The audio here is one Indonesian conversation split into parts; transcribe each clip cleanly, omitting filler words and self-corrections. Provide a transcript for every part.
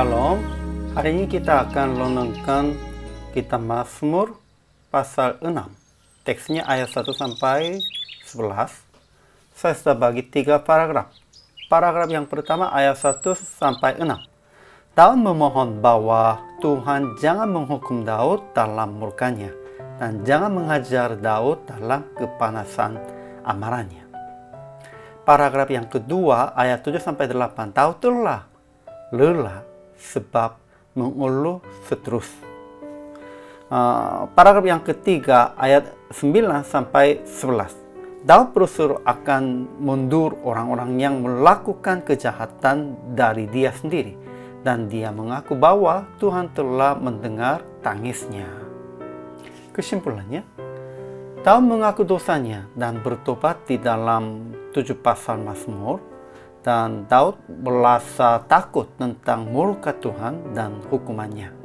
Shalom, hari ini kita akan renungkan kitab Mazmur pasal 6. Teksnya ayat 1 sampai 11. Saya sudah bagi 3 paragraf. Paragraf yang pertama ayat 1 sampai 6. Daud memohon bahwa Tuhan jangan menghukum Daud dalam murkanya dan jangan menghajar Daud dalam kepanasan amarahnya. Paragraf yang kedua ayat 7 sampai 8. Daud telah lelah sebab mengeluh terus. Paragraf yang ketiga ayat 9 sampai 11. Daud berseru akan mundur orang-orang yang melakukan kejahatan dari dia sendiri, dan dia mengaku bahwa Tuhan telah mendengar tangisnya. Kesimpulannya, Daud mengaku dosanya dan bertobat di dalam 7 pasal Mazmur. Dan Daud merasa takut tentang murka Tuhan dan hukumannya.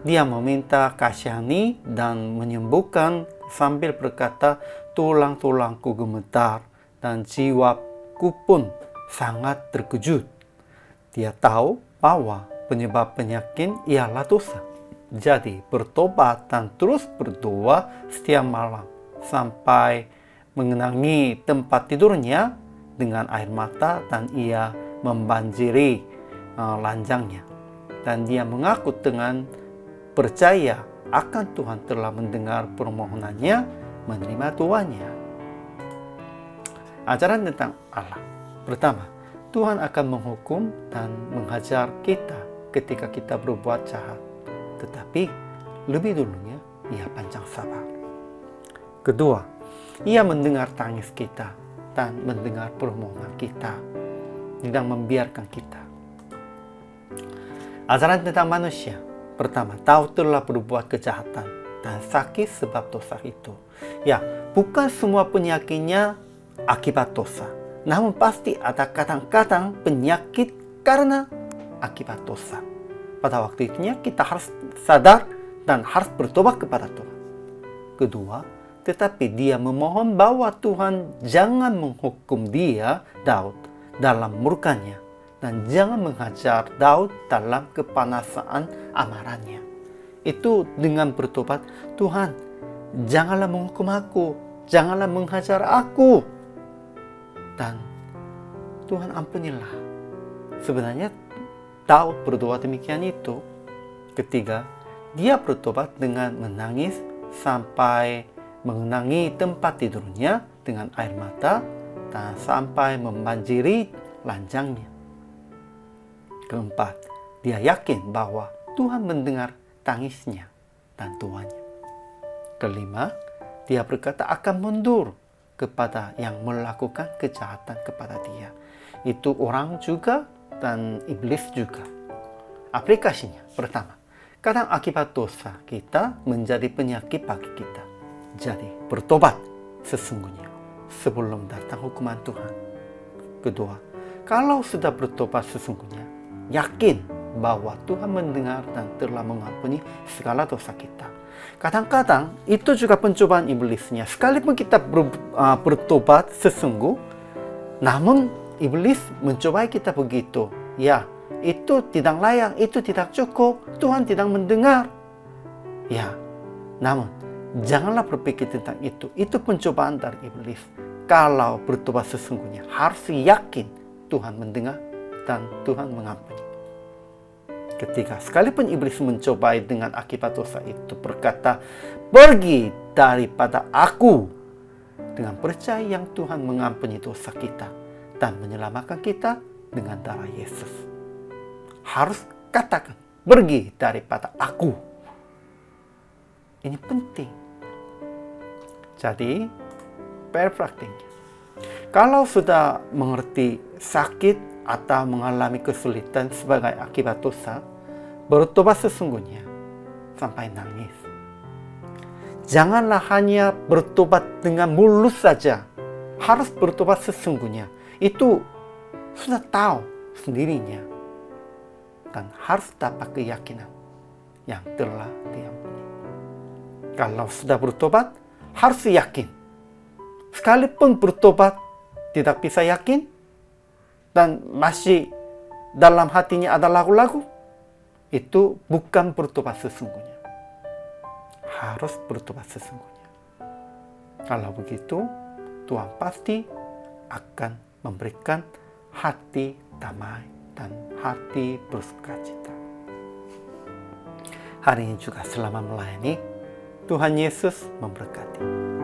Dia meminta kasihani dan menyembuhkan sambil berkata, tulang-tulangku gemetar dan jiwaku pun sangat terkejut. Dia tahu bahwa penyebab penyakit ialah dosa. Jadi bertobat dan terus berdoa setiap malam sampai mengenangi tempat tidurnya dengan air mata, dan ia membanjiri lanjangnya. Dan dia mengaku dengan percaya akan Tuhan telah mendengar permohonannya, menerima doanya. Ajaran tentang Allah. Pertama, Tuhan akan menghukum dan menghajar kita ketika kita berbuat jahat. Tetapi lebih dulunya ia panjang sabar. Kedua, ia mendengar tangis kita dan mendengar permohonan kita, tidak membiarkan kita. Ajaran tentang manusia. Pertama, Daud telah berbuat kejahatan dan sakit sebab dosa itu. Ya, bukan semua penyakitnya akibat dosa, namun pasti ada kadang-kadang penyakit karena akibat dosa. Pada waktu itunya kita harus sadar dan harus bertobat kepada Tuhan. Kedua, tetapi dia memohon bahwa Tuhan jangan menghukum dia, Daud, dalam murkanya, dan jangan menghajar Daud dalam kepanasan amarahnya. Itu dengan bertobat, Tuhan, janganlah menghukum aku, janganlah menghajar aku. Dan Tuhan ampunilah. Sebenarnya Daud berdoa demikian itu. Ketiga, dia bertobat dengan menangis sampai mengenangi tempat tidurnya dengan air mata dan sampai membanjiri lanjangnya. Keempat, dia yakin bahwa Tuhan mendengar tangisnya dan doanya. Kelima, dia berkata akan mundur kepada yang melakukan kejahatan kepada dia. Itu orang juga dan iblis juga. Aplikasinya, pertama, kadang akibat dosa kita menjadi penyakit bagi kita. Jadi, bertobat sesungguhnya sebelum datang hukuman Tuhan. Kedua, kalau sudah bertobat sesungguhnya, yakin bahwa Tuhan mendengar dan telah mengampuni segala dosa kita. Kadang-kadang itu juga pencobaan iblisnya. Sekalipun kita bertobat sesungguh, namun iblis mencobai kita begitu. Ya, itu tidak layak, itu tidak cukup, Tuhan tidak mendengar. Ya, namun janganlah berpikir tentang itu. Itu pencobaan dari iblis. Kalau bertobat sesungguhnya, harus yakin Tuhan mendengar dan Tuhan mengampuni. Ketiga, sekalipun iblis mencobai dengan akibat dosa itu, berkata, pergi daripada aku. Dengan percaya yang Tuhan mengampuni dosa kita dan menyelamatkan kita dengan darah Yesus. Harus katakan, pergi daripada aku. Ini penting. Jadi, praktiknya. Kalau sudah mengerti sakit atau mengalami kesulitan sebagai akibat dosa, bertobat sesungguhnya sampai nangis. Janganlah hanya bertobat dengan mulus saja. Harus bertobat sesungguhnya. Itu sudah tahu sendirinya. Dan harus dapat keyakinan yang telah diampuni. Kalau sudah bertobat, harus yakin. Sekalipun bertobat tidak bisa yakin dan masih dalam hatinya ada lagu-lagu, itu bukan bertobat sesungguhnya. Harus bertobat sesungguhnya. Kalau begitu, Tuhan pasti akan memberikan hati damai dan hati bersukacita. Hari ini juga selama melayani, Tuhan Yesus memberkati.